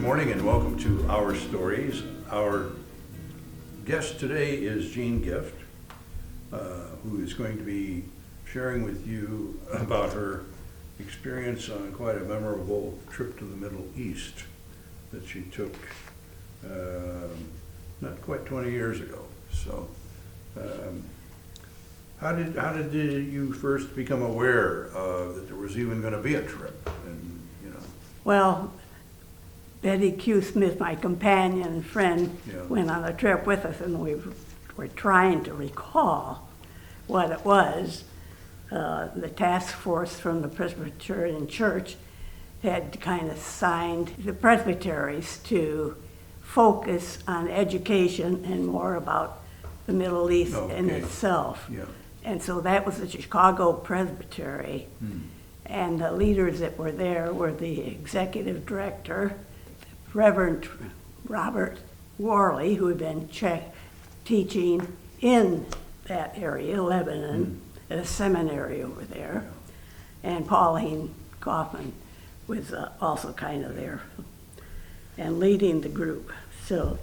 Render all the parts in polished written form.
morning and welcome to Our Stories. Our guest today is Jean Gift, who is going to be sharing with you about her experience on quite a memorable trip to the Middle East that she took not quite 20 years ago. So, how did you first become aware that there was even going to be a trip? And Well, Betty Q. Smith, my companion and friend, went on a trip with us, and we were trying to recall what it was. The task force from the Presbyterian Church had kind of signed the presbyteries to focus on education and more about the Middle East in itself. Yeah. And so that was the Chicago Presbytery. And the leaders that were there were the executive director, Reverend Robert Worley, who had been teaching in that area, Lebanon, at a seminary over there. And Pauline Kaufman was also kind of there and leading the group. So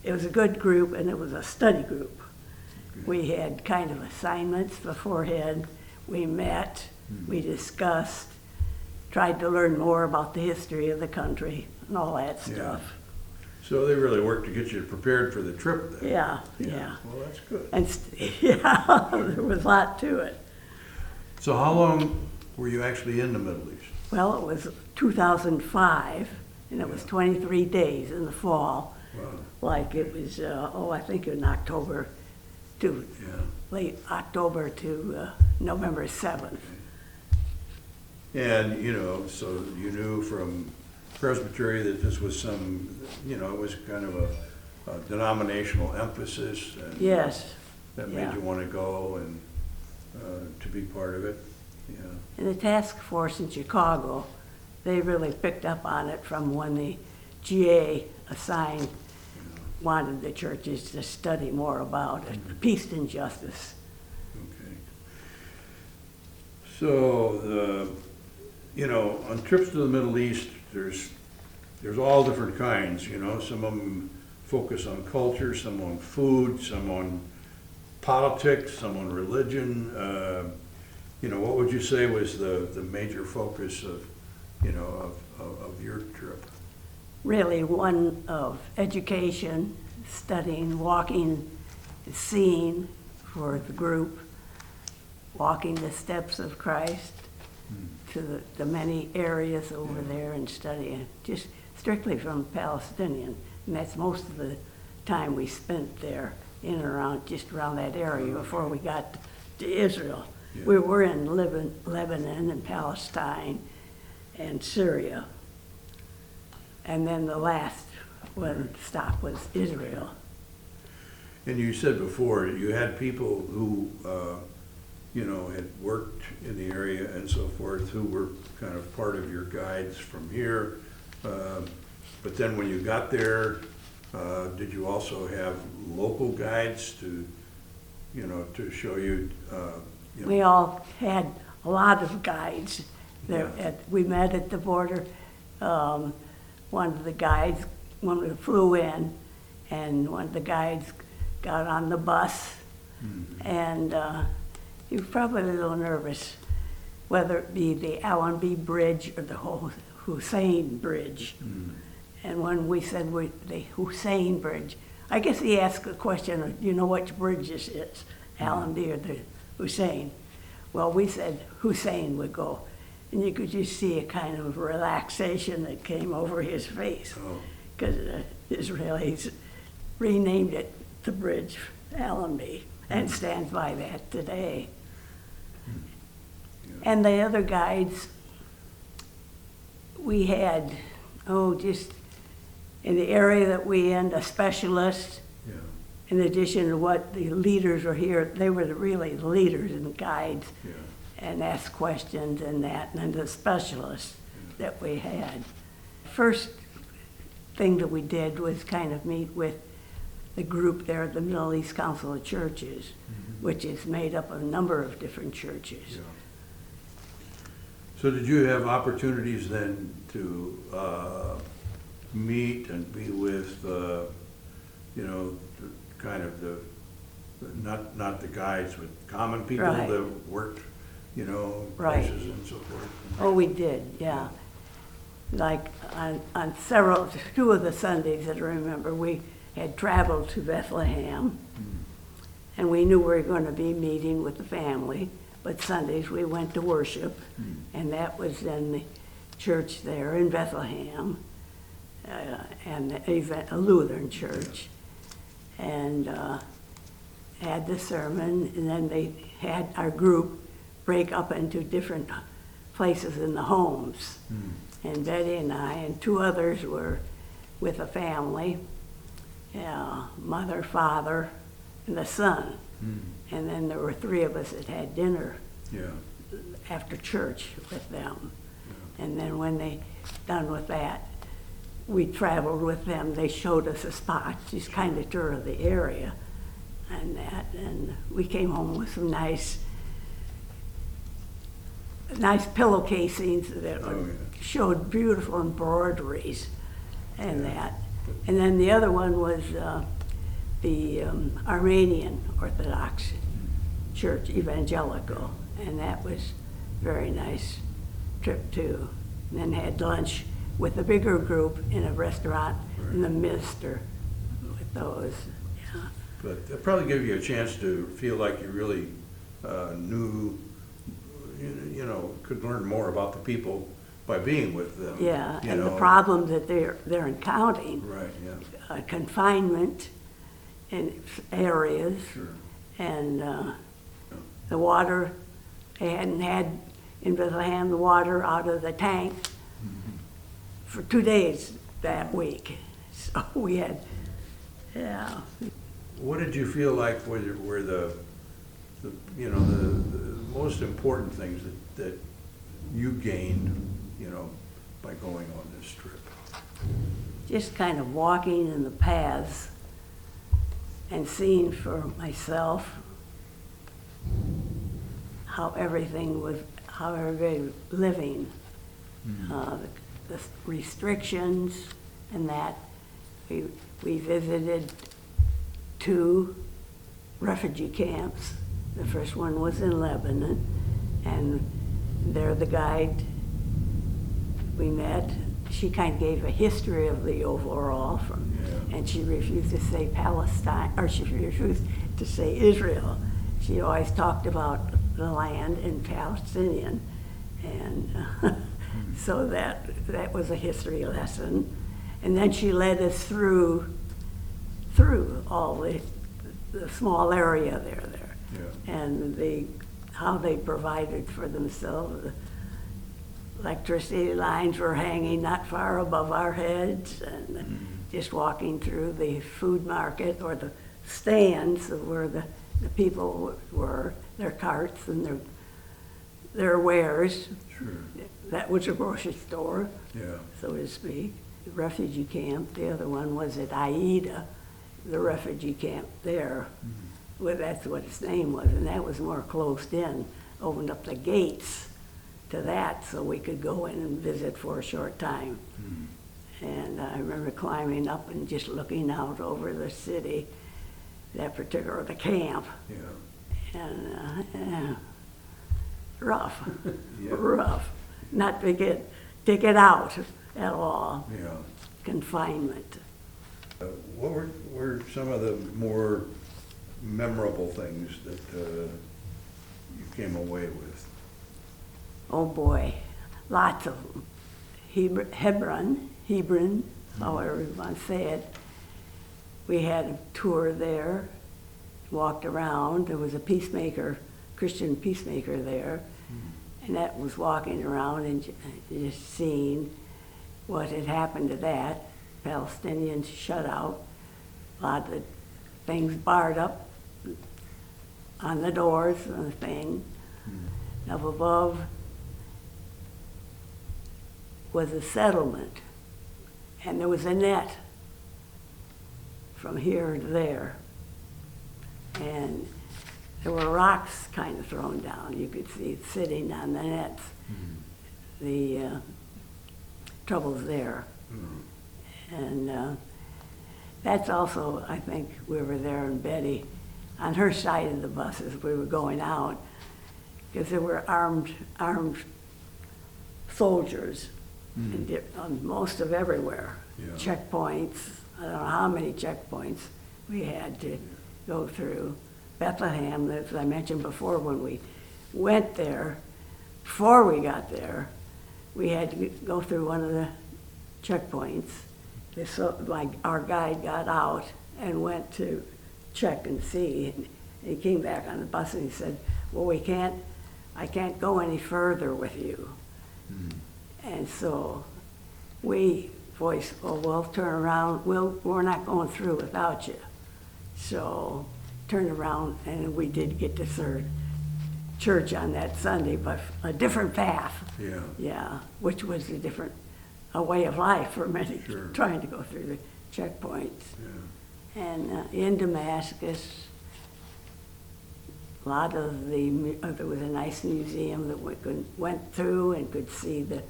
it was a good group, and it was a study group. We had kind of assignments beforehand. We met, we discussed, tried to learn more about the history of the country and all that stuff. So they really worked to get you prepared for the trip then. Yeah. Well, that's good. And there was a lot to it. So how long were you actually in the Middle East? Well, it was 2005, and it was 23 days in the fall. Wow. Like it was, I think in October to late October to November 7th. And, so you knew from Presbytery that this was it was kind of a denominational emphasis. And Yes. That made you want to go and to be part of it. Yeah. And the task force in Chicago, they really picked up on it from when the GA assigned, wanted the churches to study more about it, peace and justice. Okay. So, on trips to the Middle East, there's all different kinds, Some of them focus on culture, some on food, some on politics, some on religion. What would you say was the major focus of your trip? Really one of education, studying, walking, seeing for the group, walking the steps of Christ to the many areas over there and studying, just strictly from Palestinian. And that's most of the time we spent there, in and around, just around that area before we got to Israel. Yeah. We were in Lebanon and Palestine and Syria. And then the last stop was Israel. And you said before, you had people who, had worked in the area and so forth, who were kind of part of your guides from here. But then when you got there, did you also have local guides to show you? We all had a lot of guides there. We met at the border. One of the guides, when we flew in, and one of the guides got on the bus, and he was probably a little nervous, whether it be the Allenby Bridge or the Hussein Bridge. And when we said the Hussein Bridge, I guess he asked the question, do you know which bridge this is, Allenby or the Hussein? Well, we said Hussein would go. And you could just see a kind of relaxation that came over his face, because the Israelis renamed it the Bridge Allenby, and stands by that today. And the other guides, we had, just in the area that we in, a specialist, in addition to what the leaders were here, they were really the leaders and guides. And ask questions and that, and the specialists that we had. First thing that we did was kind of meet with the group there at the Middle East Council of Churches, which is made up of a number of different churches. So did you have opportunities then to meet and be with, you know, kind of not the guides, but common people Right. that worked, you know, Right. places and so forth. Oh, we did, yeah. Like on two of the Sundays that I remember, we had traveled to Bethlehem, and we knew we were going to be meeting with the family, but Sundays we went to worship, and that was in the church there in Bethlehem, and a Lutheran church, and had the sermon, and then they had our group break up into different places in the homes. And Betty and I and two others were with a family, mother, father, and the son. And then there were three of us that had dinner Yeah, after church with them. And then when they done with that, we traveled with them. They showed us a spot, just kind of tour of the area and that. And we came home with some nice pillow casings that Oh, yeah. showed beautiful embroideries and that. And then the other one was the Armenian Orthodox Church, Evangelical, and that was very nice trip too. And then had lunch with a bigger group in a restaurant in the Minster with those. Yeah. but it probably gave you a chance to feel like you really knew, you know, could learn more about the people by being with them. Yeah, you and the know. problem that they're encountering, Right, yeah, confinement in areas, sure. and the water, they hadn't had in Bethlehem the water out of the tank for 2 days that week. So we had, yeah. What did you feel like were the you know, the most important things that you gained, you know, by going on this trip? Just kind of walking in the paths and seeing for myself how everybody was living, the restrictions and that. We visited 2 refugee camps. The first one was in Lebanon, and there the guide we met, she kind of gave a history of the overall and she refused to say Palestine, or she refused to say Israel. She always talked about the land in Palestinian, and so that was a history lesson. And then she led us through all the small area there, Yeah. and how they provided for themselves. The electricity lines were hanging not far above our heads, and just walking through the food market or the stands of where the people were, their carts and their wares. Sure, That was a grocery store, yeah, so to speak. The refugee camp. The other one was at Aida, the refugee camp there. Well, that's what its name was, and that was more closed in. Opened up the gates to that so we could go in and visit for a short time. And I remember climbing up and just looking out over the city, the camp, yeah, and rough, Yeah. rough. Not to get out at all. yeah. Confinement. What were some of the more memorable things that you came away with? Oh boy, lots of them. Hebron, however you want to say it. We had a tour there, walked around. There was a Christian peacemaker there, and that was walking around and just seeing what had happened to that. Palestinians shut out, a lot of things barred up on the doors and the thing. Up above was a settlement, and there was a net from here to there. And there were rocks kind of thrown down. You could see it sitting on the nets. The troubles there. And that's also, I think, we were there in Betty, on her side of the buses, we were going out, because there were armed soldiers on most of everywhere. Yeah. Checkpoints, I don't know how many checkpoints we had to go through. Bethlehem, as I mentioned before, when we went there, before we got there, we had to go through one of the checkpoints. Our guide got out and went to check and see, and he came back on the bus and he said, well, I can't go any further with you. And so we voiced, well, we'll turn around, we're not going through without you. So turned around and we did get to serve church on that Sunday, but a different path. Yeah. Yeah, which was a way of life for many, Sure. trying to go through the checkpoints. Yeah. And in Damascus, a lot of there was a nice museum that we went through and could see the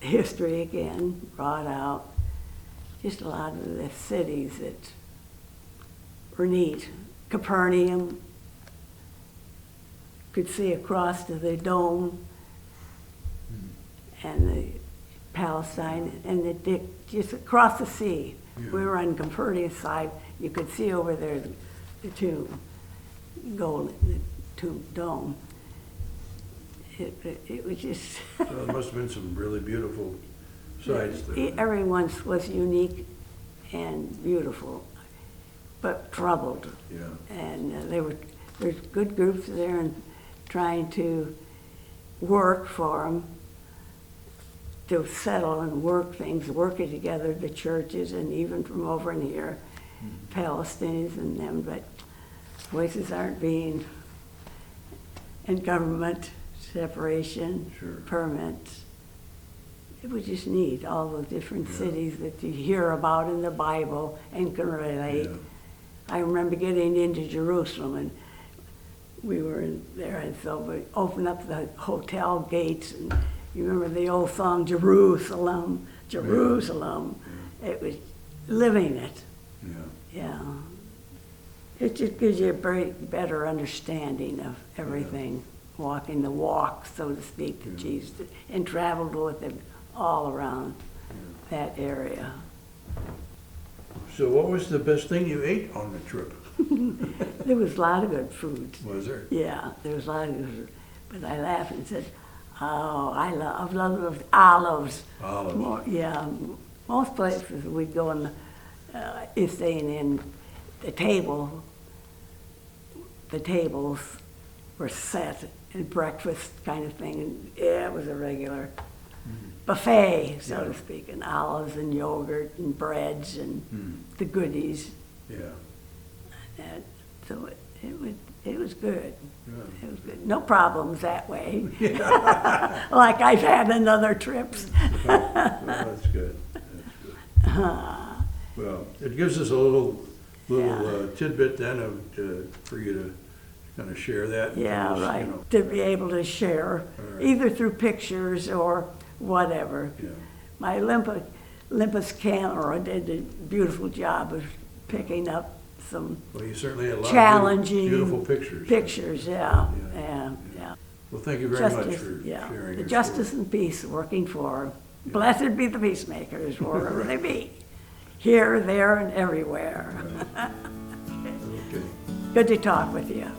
history again brought out. Just a lot of the cities that were neat. Capernaum, could see across to the dome, and the Palestine, and just across the sea. Yeah. We were on Capernaum side. You could see over there the tomb, the tomb dome. It was just. So there must have been some really beautiful sights there. Everyone was unique and beautiful, but troubled. Yeah. And there's good groups there and trying to work for them to settle and work things, working together, the churches, and even from over in here, Palestinians and them, but voices aren't being, and government separation, Sure. permits. It was just neat, all the different Yeah. cities that you hear about in the Bible and can relate. Yeah. I remember getting into Jerusalem, and we were in there, and so we opened up the hotel gates, and you remember the old song, Jerusalem, Jerusalem. Yeah. It was living it, Yeah. yeah. It just gives you a very better understanding of everything, walking the walk, so to speak, that Yeah. Jesus did, and traveled with him all around Yeah. that area. So what was the best thing you ate on the trip? There was a lot of good food. Was there? Yeah, there was a lot of good food. But I laughed and said, oh, I love olives. Olives. More, yeah, most places we'd go in, staying in the tables were set and breakfast kind of thing. And yeah, it was a regular buffet, so to speak, and olives and yogurt and breads and the goodies. Yeah. And so it was good. Yeah. It was good. No problems that way. Like I've had in other trips. Well, that's good. That's good. Well, it gives us a little Yeah. tidbit then for you to kind of share that. and Yeah, tell us, right. you know. To be able to share, All right. either through pictures or whatever. Yeah. My Olympus camera did a beautiful job of picking up some Well, you certainly had a lot challenging of beautiful pictures. pictures, yeah. Yeah. Well, thank you very much Justice, for yeah. sharing The your justice story. and peace working for. Blessed be the peacemakers, wherever they be. Here, there, and everywhere. Okay. Good to talk with you.